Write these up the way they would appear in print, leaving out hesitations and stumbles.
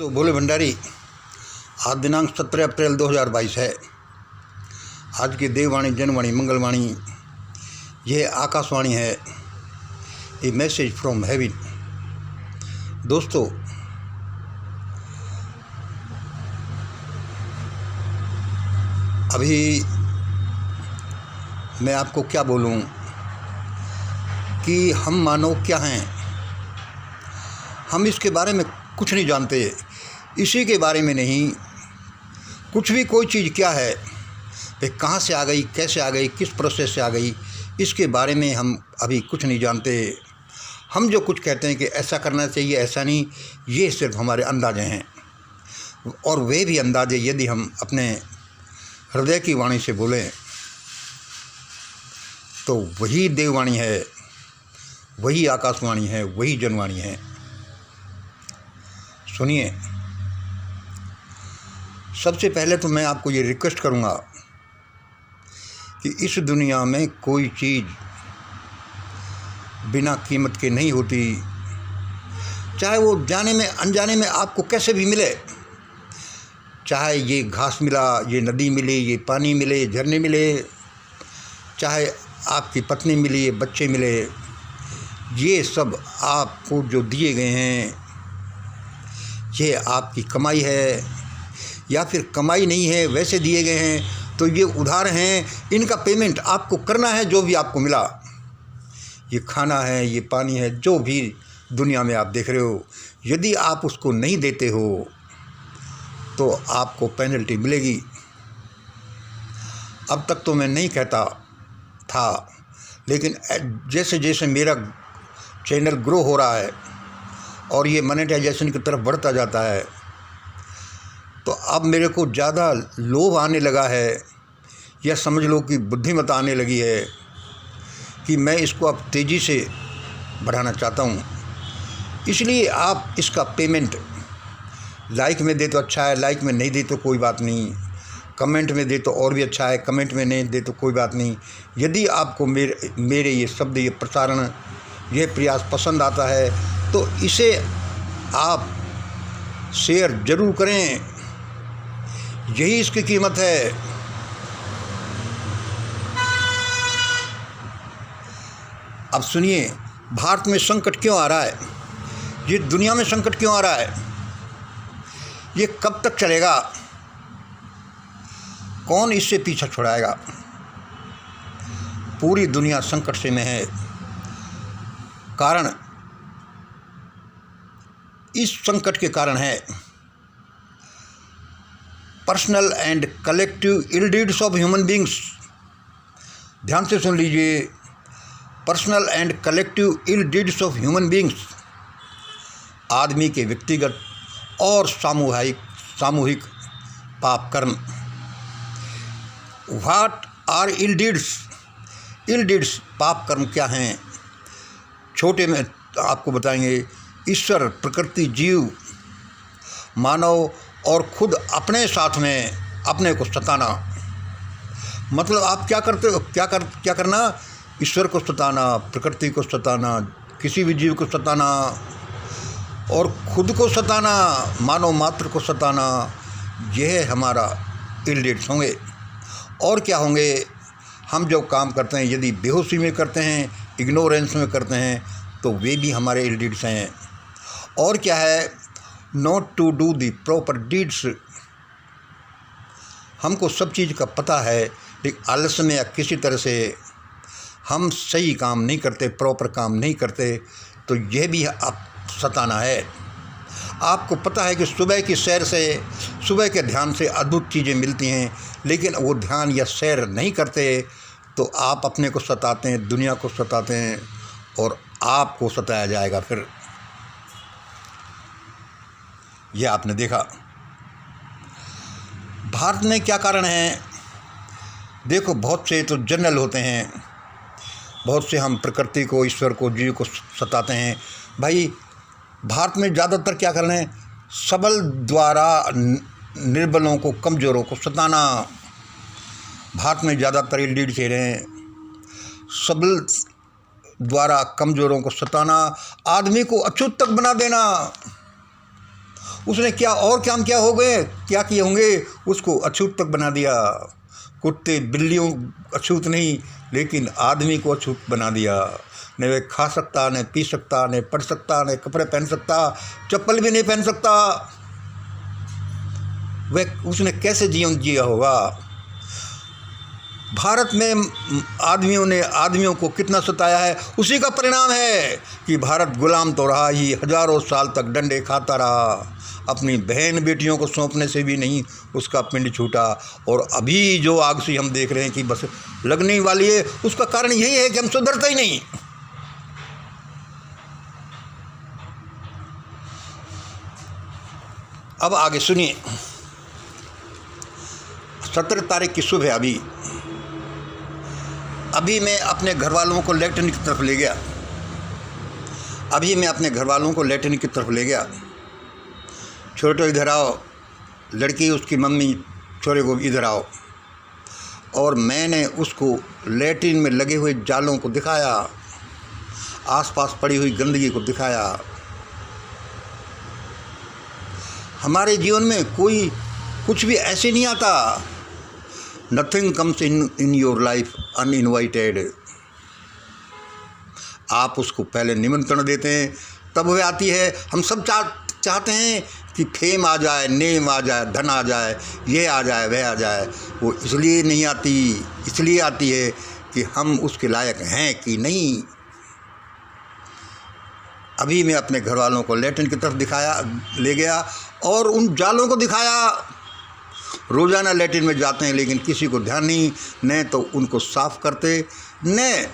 तो भोले भंडारी, आज दिनांक 17 अप्रैल 2022 है। आज की देववाणी, जनवाणी, मंगलवाणी, यह आकाशवाणी है, ए मैसेज फ्रॉम हेवन। दोस्तों, अभी मैं आपको क्या बोलूं कि हम मानव क्या हैं। हम इसके बारे में कुछ नहीं जानते। इसी के बारे में नहीं, कुछ भी कोई चीज़ क्या है, वे कहाँ से आ गई, कैसे आ गई, किस प्रोसेस से आ गई, इसके बारे में हम अभी कुछ नहीं जानते। हम जो कुछ कहते हैं कि ऐसा करना चाहिए, ऐसा नहीं, ये सिर्फ हमारे अंदाजे हैं। और वे भी अंदाजे यदि हम अपने हृदय की वाणी से बोलें तो वही देववाणी है, वही आकाशवाणी है, वही जनवाणी है। सुनिए, सबसे पहले तो मैं आपको ये रिक्वेस्ट करूँगा कि इस दुनिया में कोई चीज़ बिना कीमत के नहीं होती। चाहे वो जाने में अनजाने में आपको कैसे भी मिले, चाहे ये घास मिला, ये नदी मिली, ये पानी मिले, झरने मिले, चाहे आपकी पत्नी मिली, ये बच्चे मिले, ये सब आपको जो दिए गए हैं, ये आपकी कमाई है या फिर कमाई नहीं है, वैसे दिए गए हैं तो ये उधार हैं। इनका पेमेंट आपको करना है। जो भी आपको मिला, ये खाना है, ये पानी है, जो भी दुनिया में आप देख रहे हो, यदि आप उसको नहीं देते हो तो आपको पेनल्टी मिलेगी। अब तक तो मैं नहीं कहता था, लेकिन जैसे जैसे मेरा चैनल ग्रो हो रहा है और ये मोनेटाइजेशन की तरफ बढ़ता जाता है, तो अब मेरे को ज़्यादा लोभ आने लगा है, या समझ लो कि बुद्धिमत्ता आने लगी है कि मैं इसको अब तेज़ी से बढ़ाना चाहता हूँ। इसलिए आप इसका पेमेंट लाइक में दे तो अच्छा है, लाइक में नहीं दे तो कोई बात नहीं, कमेंट में दे तो और भी अच्छा है, कमेंट में नहीं दे तो कोई बात नहीं। यदि आपको मेरे ये शब्द, ये प्रसारण, यह प्रयास पसंद आता है तो इसे आप शेयर ज़रूर करें। यही इसकी कीमत है। अब सुनिए, भारत में संकट क्यों आ रहा है, ये दुनिया में संकट क्यों आ रहा है, ये कब तक चलेगा, कौन इससे पीछा छुड़ाएगा। पूरी दुनिया संकट से में है। कारण, इस संकट के कारण है personal and collective ill deeds of human beings. ध्यान से सुन लीजिए, personal and collective ill deeds of human beings. आदमी के व्यक्तिगत और सामूहिक पाप कर्म। What are ill deeds? Ill deeds, पाप कर्म क्या हैं? छोटे में आपको बताएंगे। ईश्वर, प्रकृति, जीव, मानव और खुद अपने साथ में अपने को सताना। मतलब आप क्या करते हो, क्या करना? ईश्वर को सताना, प्रकृति को सताना, किसी भी जीव को सताना और खुद को सताना, मानव मात्र को सताना। यह हमारा इल डीड्स होंगे। और क्या होंगे? हम जो काम करते हैं, यदि बेहोशी में करते हैं, इग्नोरेंस में करते हैं, तो वे भी हमारे इल डीड्स हैं। और क्या है? Not to do the proper deeds. हमको सब चीज़ का पता है, लेकिन आलस्य में या किसी तरह से हम सही काम नहीं करते, प्रॉपर काम नहीं करते, तो यह भी आप सताना है। आपको पता है कि सुबह की सैर से, सुबह के ध्यान से अद्भुत चीज़ें मिलती हैं, लेकिन वो ध्यान या सैर नहीं करते तो आप अपने को सताते हैं, दुनिया को सताते हैं और आपको सताया जाएगा फिर। यह आपने देखा। भारत में क्या कारण है? देखो, बहुत से तो जनरल होते हैं, बहुत से हम प्रकृति को, ईश्वर को, जीव को सताते हैं। भाई, भारत में ज़्यादातर क्या कारण है? सबल द्वारा निर्बलों को, कमज़ोरों को सताना। भारत में ज़्यादातर इल डीड्स रहे हैं। सबल द्वारा कमज़ोरों को सताना, आदमी को अछूत तक बना देना। उसने क्या और काम क्या हो गए, क्या किए होंगे, उसको अछूत तक बना दिया। कुत्ते बिल्लियों अछूत नहीं, लेकिन आदमी को अछूत बना दिया। न वे खा सकता, न पी सकता, न पढ़ सकता, न कपड़े पहन सकता, चप्पल भी नहीं पहन सकता। वह उसने कैसे जीवन जिया होगा। भारत में आदमियों ने आदमियों को कितना सताया है, उसी का परिणाम है कि भारत गुलाम तो रहा ही, हजारों साल तक डंडे खाता रहा। अपनी बहन बेटियों को सौंपने से भी नहीं उसका पिंड छूटा। और अभी जो आग से हम देख रहे हैं कि बस लगने वाली है, उसका कारण यही है कि हम सुधरते ही नहीं। अब आगे सुनिए। 17 तारीख की सुबह अभी मैं अपने घर वालों को लैट्रिन की तरफ ले गया। छोटे इधर आओ, लड़की उसकी मम्मी छोरे को इधर आओ। और मैंने उसको लैट्रिन में लगे हुए जालों को दिखाया, आसपास पड़ी हुई गंदगी को दिखाया। हमारे जीवन में कोई कुछ भी ऐसे नहीं आता। Nothing comes in your life uninvited. आप उसको पहले निमंत्रण देते हैं तब वह आती है। हम सब चाहते हैं कि फेम आ जाए, नेम आ जाए, धन आ जाए, ये आ जाए, वह आ जाए। वो इसलिए नहीं आती, इसलिए आती है कि हम उसके लायक हैं कि नहीं। अभी मैं अपने घर वालों को लैट्रिन की तरफ ले गया और उन जालों को दिखाया। रोज़ाना लैट्रिन में जाते हैं, लेकिन किसी को ध्यान नहीं, न तो उनको साफ करते, न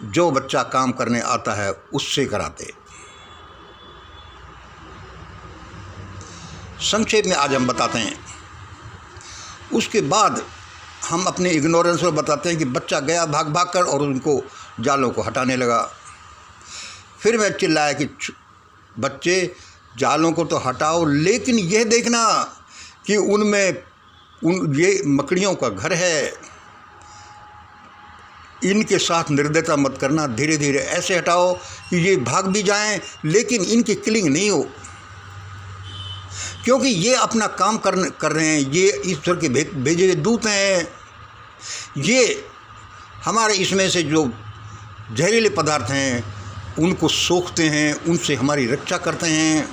जो बच्चा काम करने आता है उससे कराते। संक्षेप में आज हम बताते हैं। उसके बाद हम अपने इग्नोरेंस में बताते हैं कि बच्चा गया भाग भाग कर और उनको जालों को हटाने लगा। फिर मैं चिल्लाया कि बच्चे जालों को तो हटाओ, लेकिन यह देखना कि ये मकड़ियों का घर है, इनके साथ निर्दयता मत करना। धीरे धीरे ऐसे हटाओ कि ये भाग भी जाएं, लेकिन इनकी किलिंग नहीं हो, क्योंकि ये अपना काम कर रहे हैं। ये ईश्वर के भेजे हुए दूत हैं। ये हमारे इसमें से जो जहरीले पदार्थ हैं उनको सोखते हैं, उनसे हमारी रक्षा करते हैं।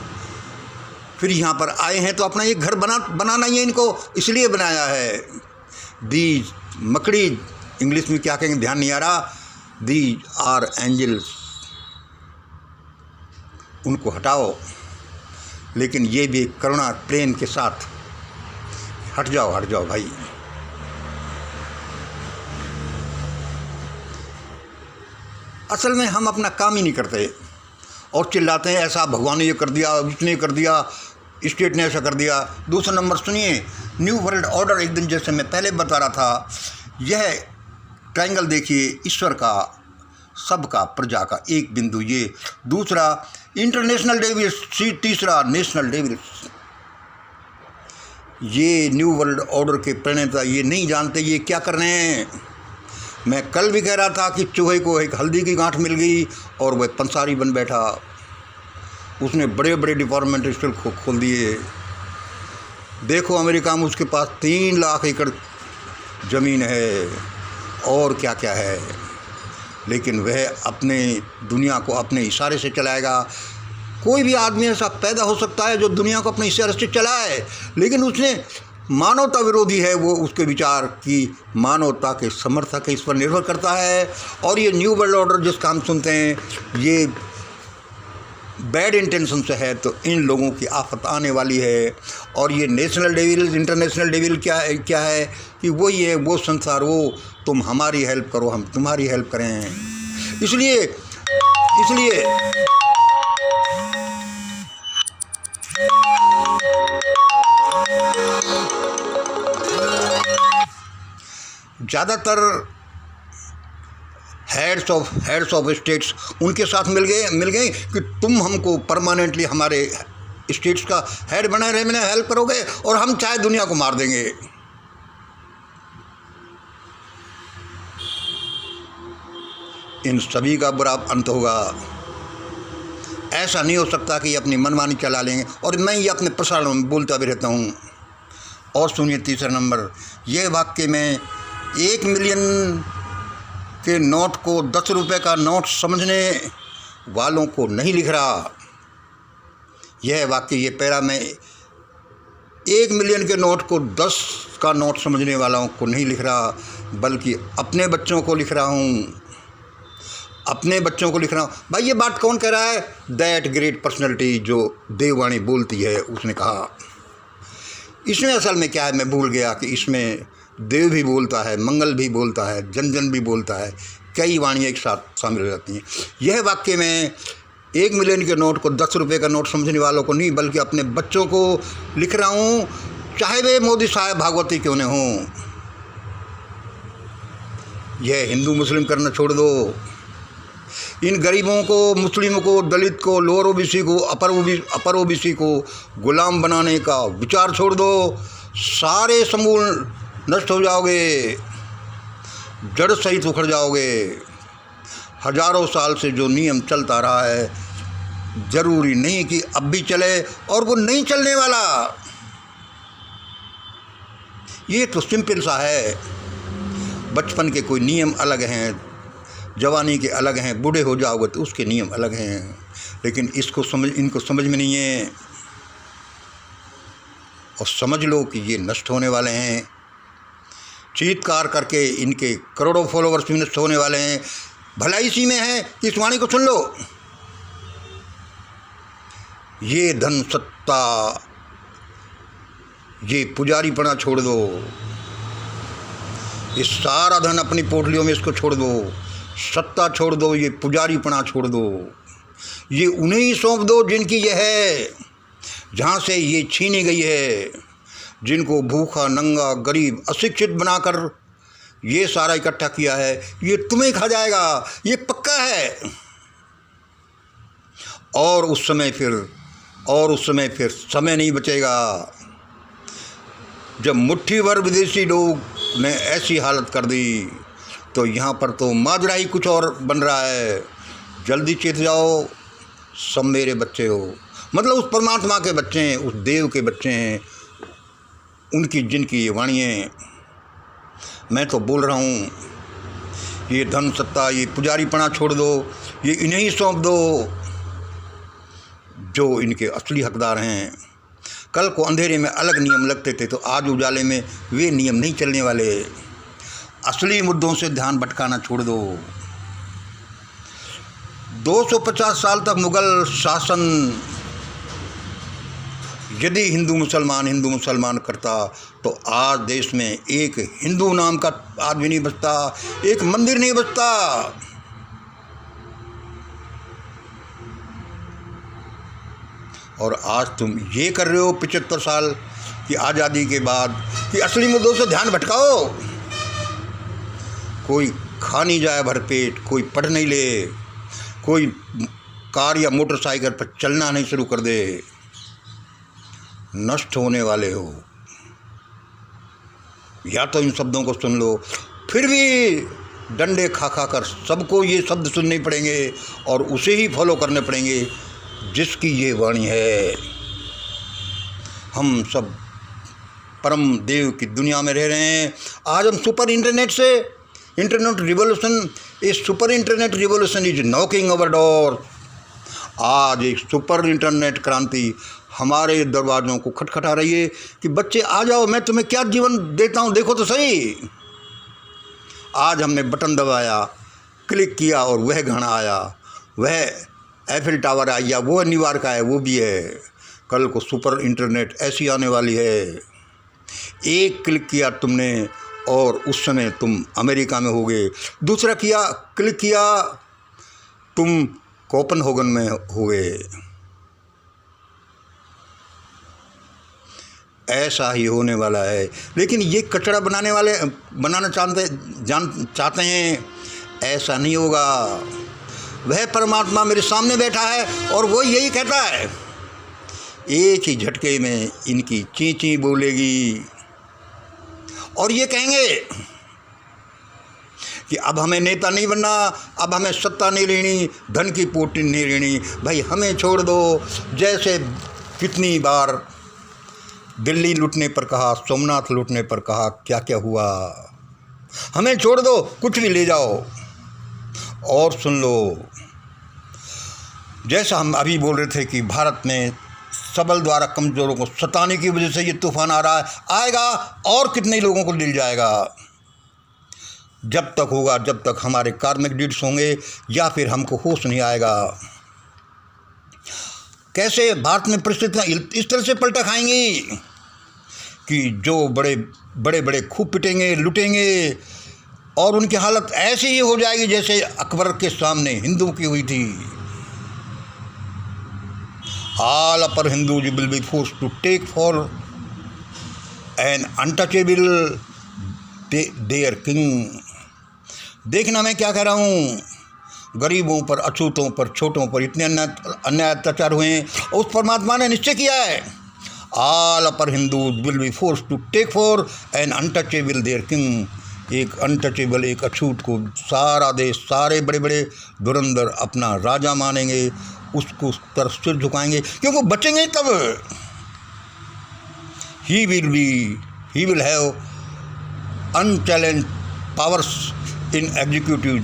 फिर यहाँ पर आए हैं तो अपना ये घर बनाना ही है, इनको इसलिए बनाया है। दी मकड़ी इंग्लिश में क्या कहेंगे ध्यान नहीं आ रहा। दी आर एंजल्स। उनको हटाओ, लेकिन ये भी करुणा प्रेम के साथ हट जाओ भाई। असल में हम अपना काम ही नहीं करते और चिल्लाते हैं ऐसा भगवान ने ये कर दिया, उसने कर दिया, स्टेट ने ऐसा कर दिया। दूसरा नंबर सुनिए, न्यू वर्ल्ड ऑर्डर एक दिन जैसे मैं पहले बता रहा था, यह ट्रायंगल देखिए, ईश्वर का, सबका, प्रजा का एक बिंदु ये। दूसरा इंटरनेशनल डेविल्स, तीसरा नेशनल डेविल्स। ये न्यू वर्ल्ड ऑर्डर के प्रणेता ये नहीं जानते ये क्या कर रहे हैं। मैं कल भी कह रहा था कि चूहे को एक हल्दी की गांठ मिल गई और वह पंसारी बन बैठा। उसने बड़े बड़े डिपार्टमेंट स्टोर खोल दिए। देखो अमेरिका में उसके पास 3 लाख एकड़ ज़मीन है और क्या क्या है, लेकिन वह अपने दुनिया को अपने इशारे से चलाएगा। कोई भी आदमी ऐसा पैदा हो सकता है जो दुनिया को अपने इशारे से चलाए, लेकिन उसने मानवता विरोधी है वो, उसके विचार की मानवता के समर्थक है, इस पर निर्भर करता है। और ये न्यू वर्ल्ड ऑर्डर जिसका हम सुनते हैं ये बैड इंटेंशन से है, तो इन लोगों की आफत आने वाली है। और ये नेशनल डेविल, इंटरनेशनल डेविल क्या है कि वही है वो संसार, वो तुम हमारी हेल्प करो, हम तुम्हारी हेल्प करें। इसलिए ज़्यादातर हेड्स ऑफ स्टेट्स उनके साथ मिल गए कि तुम हमको परमानेंटली हमारे स्टेट्स का हेड बनाए रहने हेल्प करोगे और हम चाहे दुनिया को मार देंगे। इन सभी का बुरा अंत होगा। ऐसा नहीं हो सकता कि ये अपनी मनमानी चला लेंगे। और मैं ये अपने प्रसारण में बोलता भी रहता हूँ। और सुनिए तीसरा नंबर, ये वाक्य में 1 मिलियन के नोट को 10 रुपये का नोट समझने वालों को नहीं लिख रहा। यह वाक्य, ये पैरा में 1 मिलियन के नोट को 10 का नोट समझने वालों को नहीं लिख रहा, बल्कि अपने बच्चों को लिख रहा हूँ, अपने बच्चों को लिख रहा हूँ। भाई ये बात कौन कह रहा है? दैट ग्रेट पर्सनैलिटी जो देववाणी बोलती है, उसने कहा। इसमें असल में क्या है, मैं भूल गया कि इसमें देव भी बोलता है, मंगल भी बोलता है, जन जन भी बोलता है, कई वाणियाँ एक साथ शामिल हो जाती हैं। यह वाक्य में 1 मिलियन के नोट को 10 रुपये का नोट समझने वालों को नहीं, बल्कि अपने बच्चों को लिख रहा हूँ, चाहे वे मोदी साहब भागवती क्यों न हों। यह हिंदू मुस्लिम करना छोड़ दो। इन गरीबों को, मुस्लिमों को, दलित को, लोअर ओबीसी को, अपर ओबीसी को गुलाम बनाने का विचार छोड़ दो। सारे समूल नष्ट हो जाओगे, जड़ सहित उखड़ जाओगे। हजारों साल से जो नियम चलता रहा है, ज़रूरी नहीं कि अब भी चले, और वो नहीं चलने वाला। ये तो सिंपल सा है। बचपन के कोई नियम अलग हैं, जवानी के अलग हैं, बूढ़े हो जाओगे तो उसके नियम अलग हैं, लेकिन इनको समझ में नहीं है। और समझ लो कि ये नष्ट होने वाले हैं। चीत्कार करके इनके करोड़ों फॉलोवर्स भी नष्ट होने वाले हैं। भलाई इसी में है कि इस वाणी को सुन लो। ये धन सत्ता, ये पुजारीपना छोड़ दो। ये सारा धन अपनी पोटलियों में इसको छोड़ दो, सत्ता छोड़ दो, ये पुजारीपना छोड़ दो। ये उन्हें ही सौंप दो जिनकी ये है, जहाँ से ये छीनी गई है, जिनको भूखा, नंगा, गरीब, अशिक्षित बनाकर ये सारा इकट्ठा किया है। ये तुम्हें खा जाएगा, ये पक्का है। और उस समय फिर समय नहीं बचेगा, जब मुट्ठी भर विदेशी लोग ने ऐसी हालत कर दी, तो यहाँ पर तो माजरा ही कुछ और बन रहा है। जल्दी चेत जाओ, सब मेरे बच्चे हो। मतलब उस परमात्मा के बच्चे हैं, उस देव के बच्चे हैं, उनकी जिनकी ये वाणियाँ मैं तो बोल रहा हूँ। ये धन सत्ता, ये पुजारीपना छोड़ दो, ये इन्हें ही सौंप दो जो इनके असली हकदार हैं। कल को अंधेरे में अलग नियम लगते थे, तो आज उजाले में वे नियम नहीं चलने वाले। असली मुद्दों से ध्यान भटकाना छोड़ दो। 250 साल तक मुगल शासन यदि हिंदू मुसलमान करता, तो आज देश में एक हिंदू नाम का आदमी नहीं बचता, एक मंदिर नहीं बचता। और आज तुम ये कर रहे हो 75 साल की आज़ादी के बाद कि असली मुद्दों से ध्यान भटकाओ। कोई खा नहीं जाए भरपेट, कोई पढ़ नहीं ले, कोई कार या मोटरसाइकिल पर चलना नहीं शुरू कर दे। नष्ट होने वाले हो। या तो इन शब्दों को सुन लो, फिर भी डंडे खा कर सबको ये शब्द सुनने पड़ेंगे और उसे ही फॉलो करने पड़ेंगे जिसकी ये वाणी है। हम सब परम देव की दुनिया में रह रहे हैं। आज हम सुपर इंटरनेट रिवॉल्यूशन, इस super internet revolution is knocking our door. आज एक सुपर इंटरनेट क्रांति हमारे दरवाज़ों को खटखटा रही है कि बच्चे आ जाओ, मैं तुम्हें क्या जीवन देता हूँ, देखो तो सही। आज हमने बटन दबाया, क्लिक किया और वह घड़ा आया, वह एफिल टावर आया, वो न्यूयॉर्क का है, वो भी है। कल को सुपर इंटरनेट ऐसी आने वाली है। एक क्लिक किया तुमने और उस समय तुम अमेरिका में होगे। दूसरा क्लिक किया तुम कोपनहेगन में हुए। ऐसा ही होने वाला है। लेकिन ये कचरा बनाना चाहते हैं, ऐसा नहीं होगा। वह परमात्मा मेरे सामने बैठा है और वो यही कहता है, एक ही झटके में इनकी ची बोलेगी और ये कहेंगे कि अब हमें नेता नहीं बनना, अब हमें सत्ता नहीं लेनी, धन की पोटी नहीं लेनी, भाई हमें छोड़ दो। जैसे कितनी बार दिल्ली लूटने पर कहा, सोमनाथ लूटने पर कहा, क्या क्या हुआ। हमें छोड़ दो, कुछ भी ले जाओ। और सुन लो, जैसा हम अभी बोल रहे थे कि भारत में सबल द्वारा कमज़ोरों को सताने की वजह से ये तूफान आ रहा है, आएगा और कितने लोगों को ले जाएगा। जब तक होगा, जब तक हमारे कार्मिक डीड्स होंगे या फिर हमको होश नहीं आएगा। कैसे भारत में परिस्थितियाँ इस तरह से पलटा खाएंगी कि जो बड़े बड़े खूब पिटेंगे, लुटेंगे, और उनकी हालत ऐसी ही हो जाएगी जैसे अकबर के सामने हिंदू की हुई थी। All upper Hindus will be forced to take for an untouchable their king। देखना मैं क्या कह रहा हूँ, गरीबों पर, अछूतों पर, छोटों पर इतने अन्याय अत्याचार हुए हैं, उस परमात्मा ने निश्चय किया है All upper Hindus will be forced to take for an untouchable their king। एक अनटचेबल, एक अछूत को सारा देश, सारे बड़े बड़े धुरंधर अपना राजा मानेंगे, उसको उस तरफ सिर झुकाएंगे, क्योंकि बचेंगे तब। He will have unchallenged powers in executive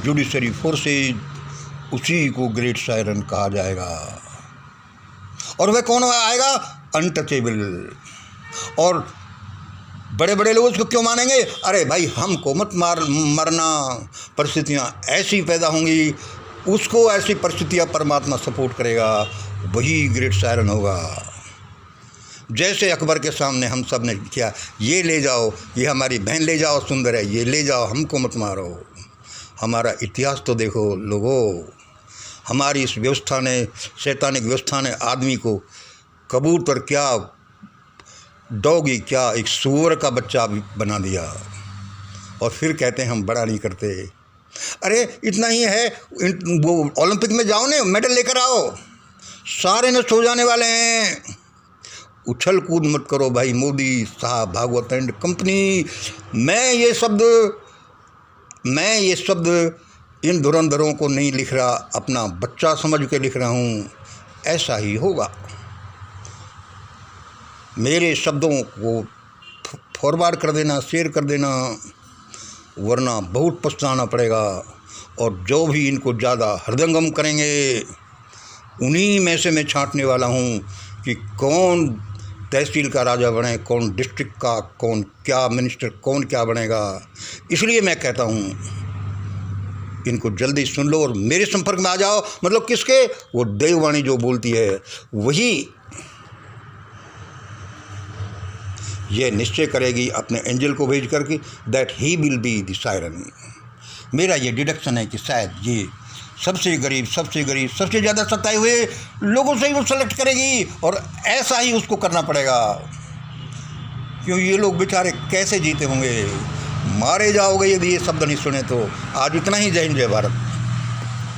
judiciary forces. उसी को ग्रेट सायरन कहा जाएगा। और वह कौन आएगा? अनटचेबल। और बड़े बड़े लोग उसको क्यों मानेंगे? अरे भाई हमको मत मरना, परिस्थितियाँ ऐसी पैदा होंगी, उसको ऐसी परिस्थितियाँ परमात्मा सपोर्ट करेगा, वही ग्रेट सायरन होगा। जैसे अकबर के सामने हम सब ने किया, ये ले जाओ, ये हमारी बहन ले जाओ, सुंदर है, ये ले जाओ, हमको मत मारो। हमारा इतिहास तो देखो लोगों, हमारी इस व्यवस्था ने, शैतानिक व्यवस्था ने आदमी को कबूतर क्या, डॉगी क्या, एक सूअर का बच्चा भी बना दिया। और फिर कहते हैं हम बड़ा नहीं करते। अरे इतना ही है, वो ओलंपिक में जाओ ने, मेडल लेकर आओ, सारे ने सो जाने वाले हैं। उछल कूद मत करो भाई मोदी साहब, भागवत एंड कंपनी। मैं ये शब्द इन धुरंधरों को नहीं लिख रहा, अपना बच्चा समझ के लिख रहा हूँ। ऐसा ही होगा। मेरे शब्दों को फॉरवर्ड कर देना, शेयर कर देना, वरना बहुत पछताना पड़ेगा। और जो भी इनको ज़्यादा हृदयंगम करेंगे, उन्हीं में से मैं छांटने वाला हूँ कि कौन तहसील का राजा बने, कौन डिस्ट्रिक्ट का, कौन क्या मिनिस्टर, कौन क्या बनेगा। इसलिए मैं कहता हूँ इनको जल्दी सुन लो और मेरे संपर्क में आ जाओ। मतलब किसके? वो देववाणी जो बोलती है वही ये निश्चय करेगी अपने एंजल को भेज करके, that he will be the siren. मेरा ये डिडक्शन है कि शायद ये सबसे गरीब, सबसे ज़्यादा सताए हुए लोगों से ही वो सेलेक्ट करेगी, और ऐसा ही उसको करना पड़ेगा। क्यों ये लोग बेचारे कैसे जीते होंगे? मारे जाओगे यदि ये शब्द नहीं सुने तो। आज इतना ही। जय हिंद, जय भारत।